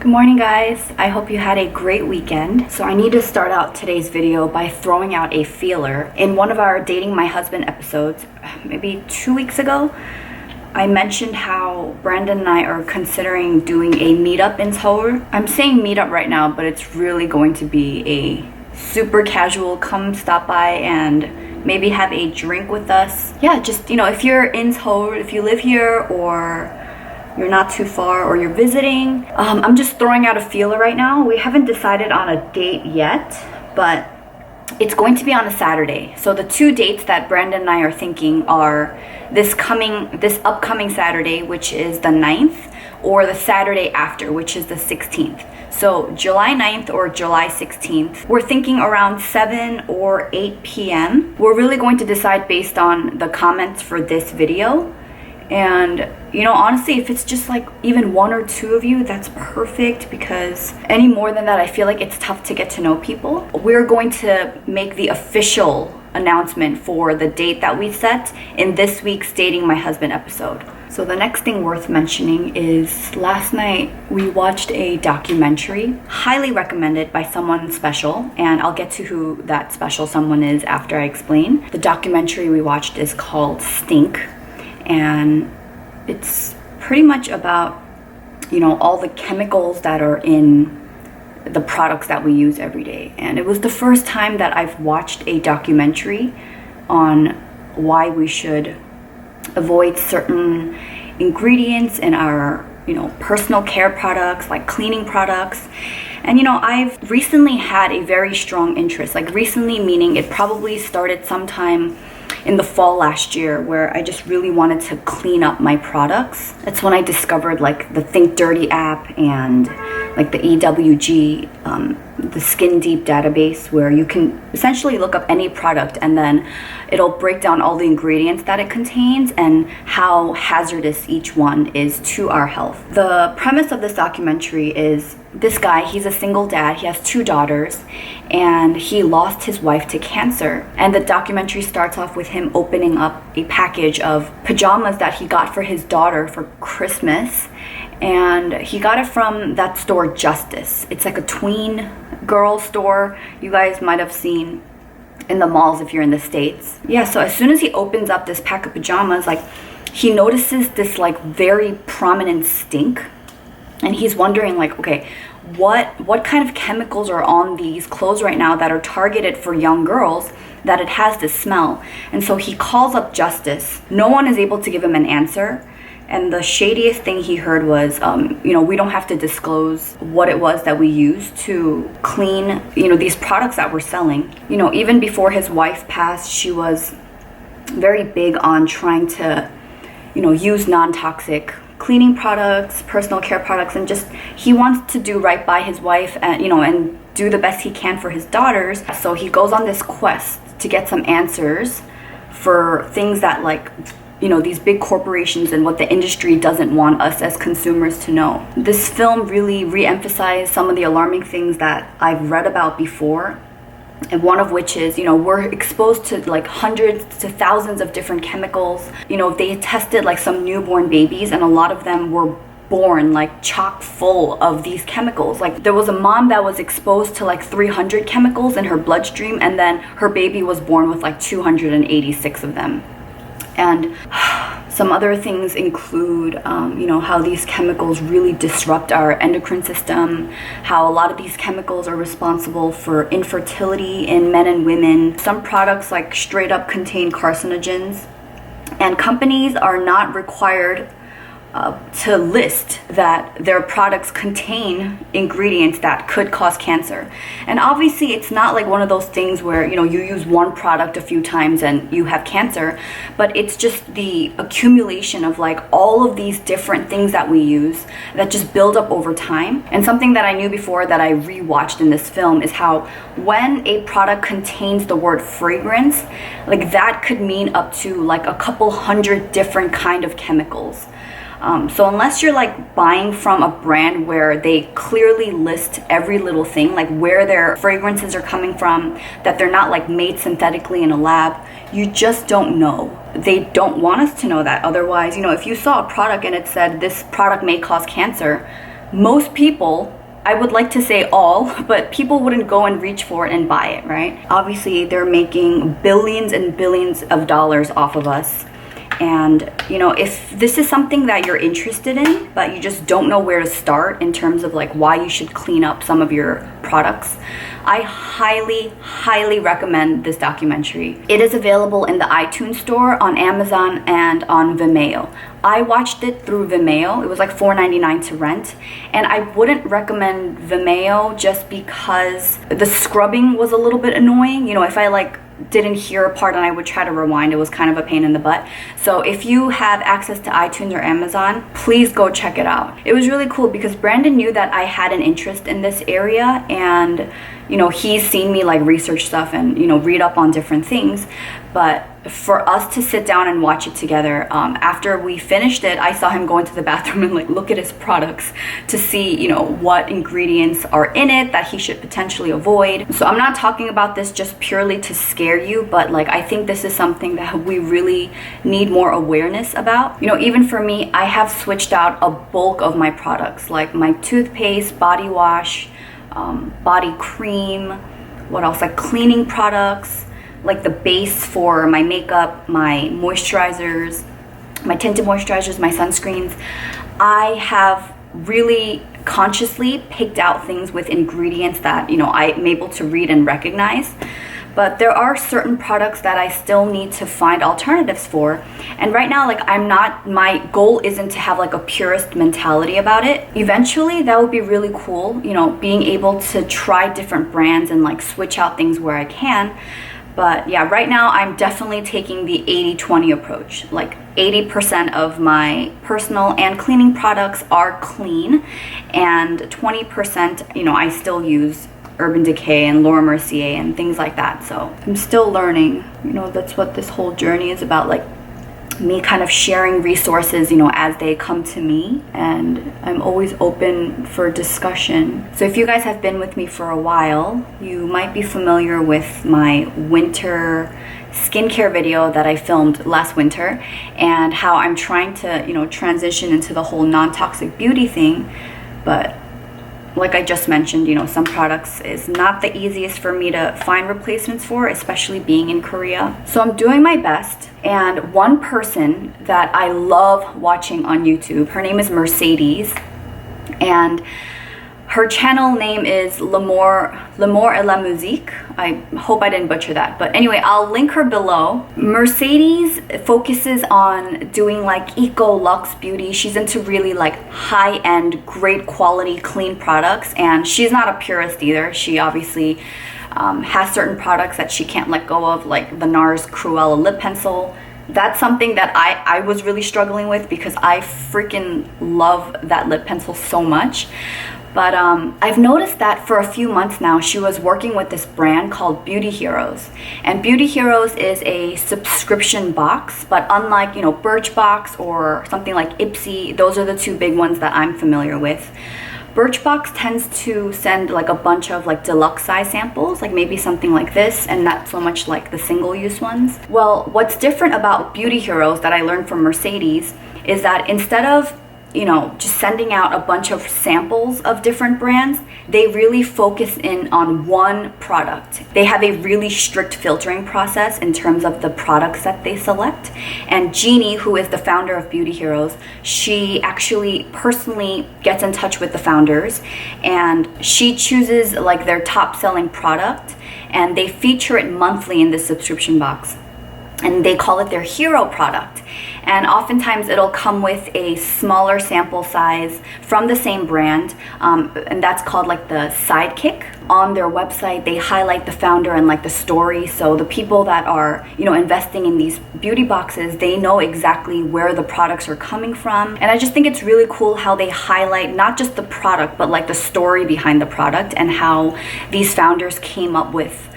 Good morning, guys. I hope you had a great weekend. So I need to start out today's video by throwing out a feeler. In one of our Dating My Husband episodes, maybe 2 weeks ago, I mentioned how Brandon and I are considering doing a meetup in Seoul. I'm saying meetup right now, but it's really going to be a super casual, come stop by and maybe have a drink with us. Yeah, just, if you're in Seoul, if you live here or you're not too far or you're visiting. I'm just throwing out a feeler right now. We haven't decided on a date yet, but it's going to be on a Saturday. So the two dates that Brandon and I are thinking are this upcoming Saturday, which is the 9th, or the Saturday after, which is the 16th. So July 9th or July 16th. We're thinking around 7 or 8 p.m. We're really going to decide based on the comments for this video. And honestly, if it's just like even one or two of you, that's perfect, because any more than that, I feel like it's tough to get to know people. We're going to make the official announcement for the date that we set in this week's Dating My Husband episode. So the next thing worth mentioning is last night we watched a documentary, highly recommended by someone special, and I'll get to who that special someone is after I explain. The documentary we watched is called Stink. And it's pretty much about, all the chemicals that are in the products that we use every day. And it was the first time that I've watched a documentary on why we should avoid certain ingredients in our, personal care products, like cleaning products. And I've recently had a very strong interest, like recently meaning it probably started sometime in the fall last year, where I just really wanted to clean up my products. That's when I discovered like the Think Dirty app and like the EWG, the Skin Deep database, where you can essentially look up any product and then it'll break down all the ingredients that it contains and how hazardous each one is to our health. The premise of this documentary is this guy, he's a single dad, he has 2 daughters, and he lost his wife to cancer. And the documentary starts off with him opening up a package of pajamas that he got for his daughter for Christmas. And he got it from that store, Justice. It's like a tween girl store you guys might have seen in the malls if you're in the States. Yeah, so as soon as he opens up this pack of pajamas, like he notices this like very prominent stink. And he's wondering like, okay, what kind of chemicals are on these clothes right now that are targeted for young girls that it has this smell? And so he calls up Justice. No one is able to give him an answer. And the shadiest thing he heard was, we don't have to disclose what it was that we used to clean, these products that we're selling. Even before his wife passed, she was very big on trying to, use non-toxic cleaning products, personal care products, and just he wants to do right by his wife and and do the best he can for his daughters. So he goes on this quest to get some answers for things that like these big corporations and what the industry doesn't want us as consumers to know. This film really re-emphasized some of the alarming things that I've read about before. And one of which is, we're exposed to like hundreds to thousands of different chemicals. They tested like some newborn babies, and a lot of them were born like chock full of these chemicals. Like there was a mom that was exposed to like 300 chemicals in her bloodstream, and then her baby was born with like 286 of them. And some other things include, how these chemicals really disrupt our endocrine system, how a lot of these chemicals are responsible for infertility in men and women. Some products like straight up contain carcinogens, and companies are not required to list that their products contain ingredients that could cause cancer. And obviously it's not like one of those things where you use one product a few times and you have cancer, but it's just the accumulation of like all of these different things that we use that just build up over time. And something that I knew before that I rewatched in this film is how when a product contains the word fragrance, like that could mean up to like a couple hundred different kind of chemicals. So unless you're like buying from a brand where they clearly list every little thing, like where their fragrances are coming from, that they're not like made synthetically in a lab, you just don't know. They don't want us to know that. Otherwise, if you saw a product and it said this product may cause cancer, most people, I would like to say all, but people wouldn't go and reach for it and buy it, right? Obviously, they're making billions and billions of dollars off of us. And, you know, if this is something that you're interested in, but you just don't know where to start in terms of like why you should clean up some of your products, I highly recommend this documentary. It is available in the iTunes store, on Amazon, and on Vimeo. I watched it through Vimeo. It was like $4.99 to rent. And I wouldn't recommend Vimeo just because the scrubbing was a little bit annoying. You know, if I like didn't hear a part and I would try to rewind, it was kind of a pain in the butt. So if you have access to iTunes or Amazon, please go check it out. It was really cool because Brandon knew that I had an interest in this area, and you know, he's seen me like research stuff and, you know, read up on different things. But for us to sit down and watch it together, after we finished it, I saw him go into the bathroom and like look at his products to see, you know, what ingredients are in it that he should potentially avoid. So I'm not talking about this just purely to scare you, but like I think this is something that we really need more awareness about. You know, even for me, I have switched out a bulk of my products, like my toothpaste, body wash, body cream, what else, like cleaning products, like the base for my makeup, my moisturizers, my tinted moisturizers, my sunscreens. I have really consciously picked out things with ingredients that, you know, I'm able to read and recognize. But there are certain products that I still need to find alternatives for. And right now, like my goal isn't to have like a purist mentality about it. Eventually, that would be really cool, you know, being able to try different brands and like switch out things where I can. But yeah, right now I'm definitely taking the 80-20 approach. Like 80% of my personal and cleaning products are clean, and 20%, you know, I still use Urban Decay and Laura Mercier and things like that. So I'm still learning. You know, that's what this whole journey is about, like me kind of sharing resources, you know, as they come to me, and I'm always open for discussion. So if you guys have been with me for a while, you might be familiar with my winter skincare video that I filmed last winter, and how I'm trying to, you know, transition into the whole non-toxic beauty thing. But like I just mentioned, you know, some products is not the easiest for me to find replacements for, especially being in Korea. So I'm doing my best. And one person that I love watching on YouTube, her name is Mercedes, and her channel name is L'amour et la musique. I hope I didn't butcher that. But anyway, I'll link her below. Mercedes focuses on doing like eco luxe beauty. She's into really like high-end, great quality, clean products. And she's not a purist either. She obviously has certain products that she can't let go of, like the NARS Cruella lip pencil. That's something that I was really struggling with because I freaking love that lip pencil so much. But I've noticed that for a few months now, she was working with this brand called Beauty Heroes. And Beauty Heroes is a subscription box, but unlike, you know, Birchbox or something like Ipsy, those are the two big ones that I'm familiar with. Birchbox tends to send like a bunch of like deluxe size samples, like maybe something like this, and not so much like the single use ones. Well, what's different about Beauty Heroes that I learned from Mercedes is that instead of, you know, just sending out a bunch of samples of different brands, they really focus in on one product. They have a really strict filtering process in terms of the products that they select. And Jeannie, who is the founder of Beauty Heroes, she actually personally gets in touch with the founders, and she chooses like their top selling product, and they feature it monthly in the subscription box. And they call it their hero product. And oftentimes it'll come with a smaller sample size from the same brand, and that's called like the sidekick. On their website, they highlight the founder and like the story, so the people that are, you know, investing in these beauty boxes, they know exactly where the products are coming from. And I just think it's really cool how they highlight not just the product, but like the story behind the product and how these founders came up with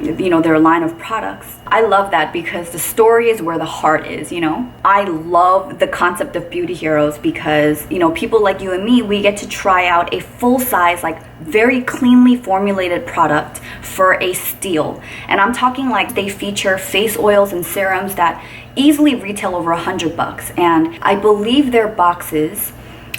you know, their line of products. I love that because the story is where the heart is, you know. I love the concept of Beauty Heroes because, you know, people like you and me, we get to try out a full size, like very cleanly formulated product for a steal. And I'm talking like they feature face oils and serums that easily retail over $100. And I believe their boxes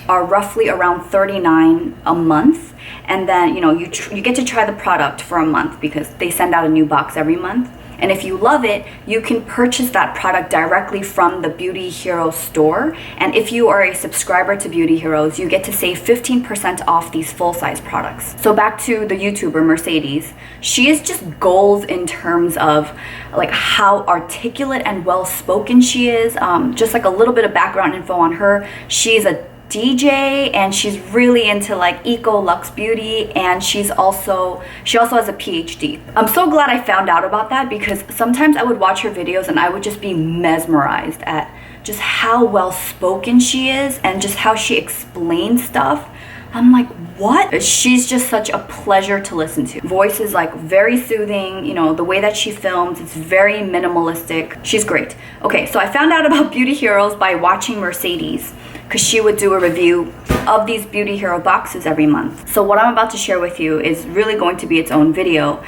are roughly around $39 a month. And then, you know, you get to try the product for a month because they send out a new box every month. And if you love it, you can purchase that product directly from the Beauty Heroes store. And if you are a subscriber to Beauty Heroes, you get to save 15% off these full-size products. So back to the YouTuber Mercedes. She is just gold in terms of like how articulate and well-spoken she is. Just like a little bit of background info on her. She's a DJ and she's really into like eco luxe beauty, and she also has a PhD. I'm so glad I found out about that, because sometimes I would watch her videos and I would just be mesmerized at just how well spoken she is and just how she explains stuff. I'm like, what? She's just such a pleasure to listen to. Voice is like very soothing, you know, the way that she films, it's very minimalistic. She's great. Okay, so I found out about Beauty Heroes by watching Mercedes, because she would do a review of these Beauty Hero boxes every month. So what I'm about to share with you is really going to be its own video.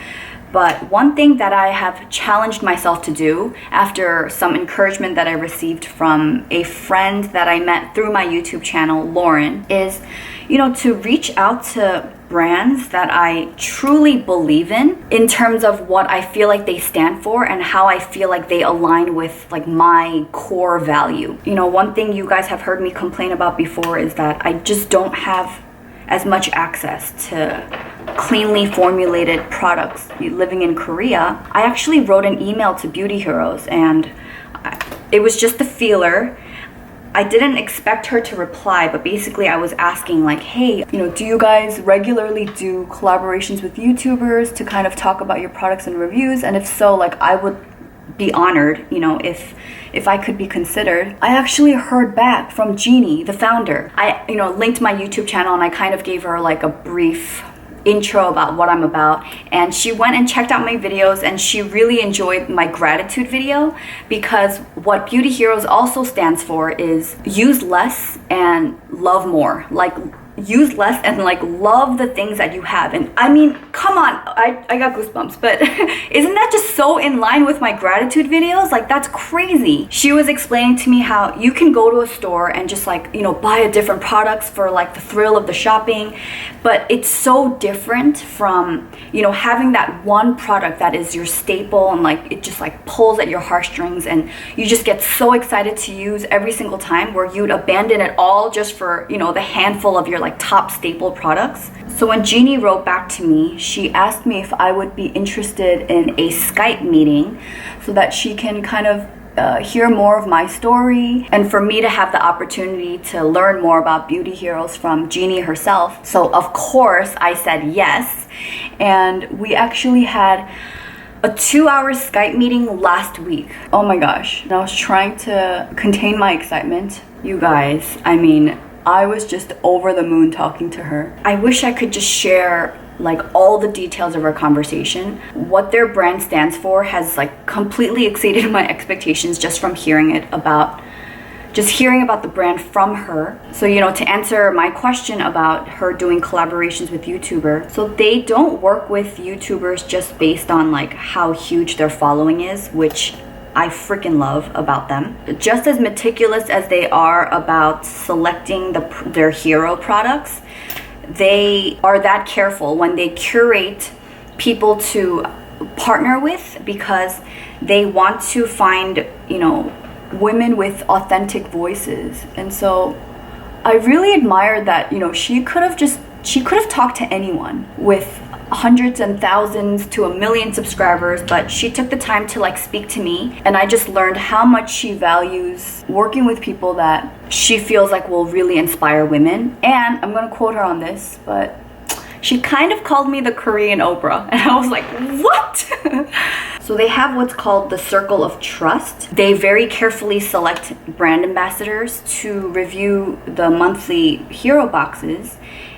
But one thing that I have challenged myself to do after some encouragement that I received from a friend that I met through my YouTube channel, Lauren, is, you know, to reach out to brands that I truly believe in terms of what I feel like they stand for and how I feel like they align with like my core value. You know, one thing you guys have heard me complain about before is that I just don't have as much access to cleanly formulated products living in Korea. I actually wrote an email to Beauty Heroes, and it was just a feeler. I didn't expect her to reply, but basically I was asking like, hey, you know, do you guys regularly do collaborations with YouTubers to kind of talk about your products and reviews? And if so, like, I would be honored, you know, if I could be considered. I actually heard back from Jeannie, the founder. I, you know, linked my YouTube channel and I kind of gave her like a brief intro about what I'm about, and she went and checked out my videos, and she really enjoyed my gratitude video, because what Beauty Heroes also stands for is use less and love more. Like, use less and like love the things that you have. And I mean, come on, I got goosebumps, but isn't that just so in line with my gratitude videos? Like, that's crazy. She was explaining to me how you can go to a store and just like, you know, buy a different products for like the thrill of the shopping, but it's so different from, you know, having that one product that is your staple and like it just like pulls at your heartstrings and you just get so excited to use every single time, where you'd abandon it all just for, you know, the handful of your like top staple products. So when Jeannie wrote back to me, she asked me if I would be interested in a Skype meeting so that she can kind of hear more of my story, and for me to have the opportunity to learn more about Beauty Heroes from Jeannie herself. So of course I said yes, and we actually had a 2-hour Skype meeting last week. Oh my gosh, and I was trying to contain my excitement. You guys, I mean, I was just over the moon talking to her. I wish I could just share like all the details of our conversation. What their brand stands for has like completely exceeded my expectations just from hearing about the brand from her. So, you know, to answer my question about her doing collaborations with YouTubers, so they don't work with YouTubers just based on like how huge their following is, which I freaking love about them. Just as meticulous as they are about selecting their hero products, they are that careful when they curate people to partner with, because they want to find, you know, women with authentic voices. And so I really admired that, you know, she could have talked to anyone with hundreds and thousands to 1 million subscribers, but she took the time to like speak to me, and I just learned how much she values working with people that she feels like will really inspire women. And I'm gonna quote her on this, but she kind of called me the Korean Oprah, and I was like, what? So they have what's called the Circle of Trust. They very carefully select brand ambassadors to review the monthly hero boxes,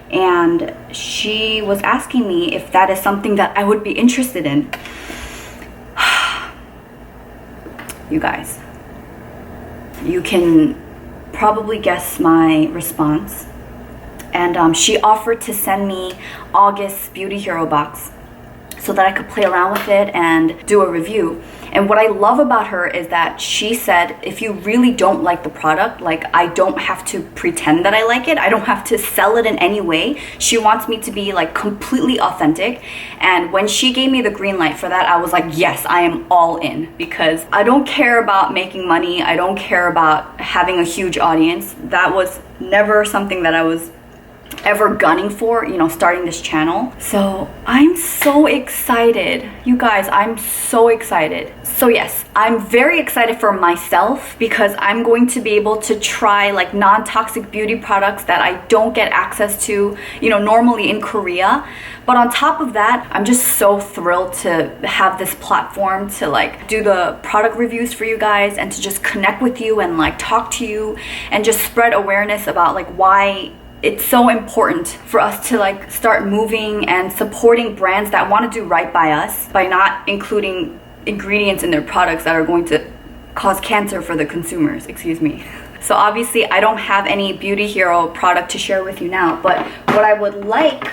and she was asking me if that is something that I would be interested in. You guys, you can probably guess my response. And she offered to send me August's Beauty Hero box. so that I could play around with it and do a review. And what I love about her is that she said, if you really don't like the product, like, I don't have to pretend that I like it. I don't have to sell it in any way. She wants me to be like completely authentic. And when she gave me the green light for that, I was like, yes, I am all in, because I don't care about making money. I don't care about having a huge audience. That was never something that I was ever gunning for, you know, starting this channel. So I'm so excited. You guys, I'm so excited. So yes, I'm very excited for myself because I'm going to be able to try like non-toxic beauty products that I don't get access to, you know, normally in Korea. But on top of that, I'm just so thrilled to have this platform to like do the product reviews for you guys and to just connect with you and like talk to you and just spread awareness about like why it's so important for us to like start moving and supporting brands that want to do right by us by not including ingredients in their products that are going to cause cancer for the consumers, excuse me. So obviously I don't have any Beauty Hero product to share with you now, but what I would like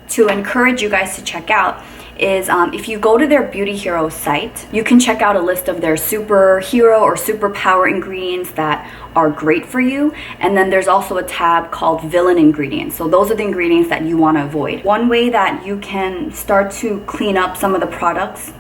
to encourage you guys to check out is if you go to their Beauty Hero site, you can check out a list of their superhero or superpower ingredients that are great for you. And then there's also a tab called villain ingredients. So those are the ingredients that you want to avoid. One way that you can start to clean up some of the products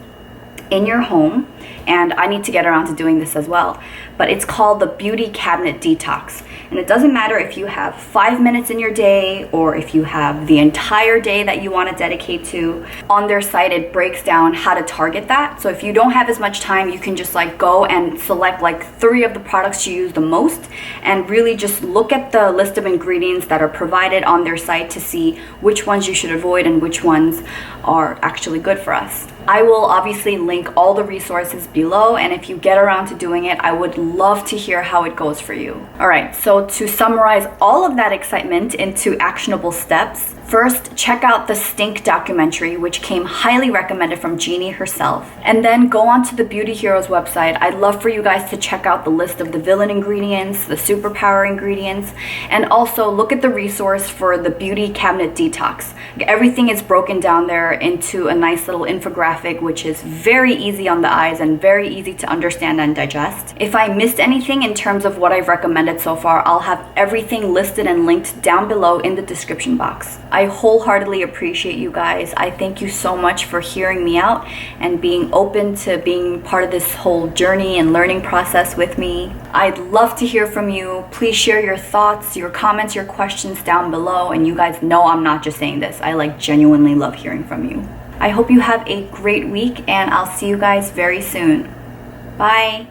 in your home, and I need to get around to doing this as well, but it's called the Beauty Cabinet Detox. And it doesn't matter if you have 5 minutes in your day or if you have the entire day that you want to dedicate to. On their site, it breaks down how to target that. So if you don't have as much time, you can just like go and select like 3 of the products you use the most and really just look at the list of ingredients that are provided on their site to see which ones you should avoid and which ones are actually good for us. I will obviously link all the resources below, and if you get around to doing it, I would love to hear how it goes for you. All right, so to summarize all of that excitement into actionable steps, first, check out the Stink documentary, which came highly recommended from Jeannie herself. And then go onto the Beauty Heroes website. I'd love for you guys to check out the list of the villain ingredients, the superpower ingredients, and also look at the resource for the Beauty Cabinet Detox. Everything is broken down there into a nice little infographic, which is very easy on the eyes and very easy to understand and digest. If I missed anything in terms of what I've recommended so far, I'll have everything listed and linked down below in the description box. I wholeheartedly appreciate you guys. I thank you so much for hearing me out and being open to being part of this whole journey and learning process with me. I'd love to hear from you. Please share your thoughts, your comments, your questions down below. And you guys know I'm not just saying this. I like genuinely love hearing from you. I hope you have a great week, and I'll see you guys very soon. Bye.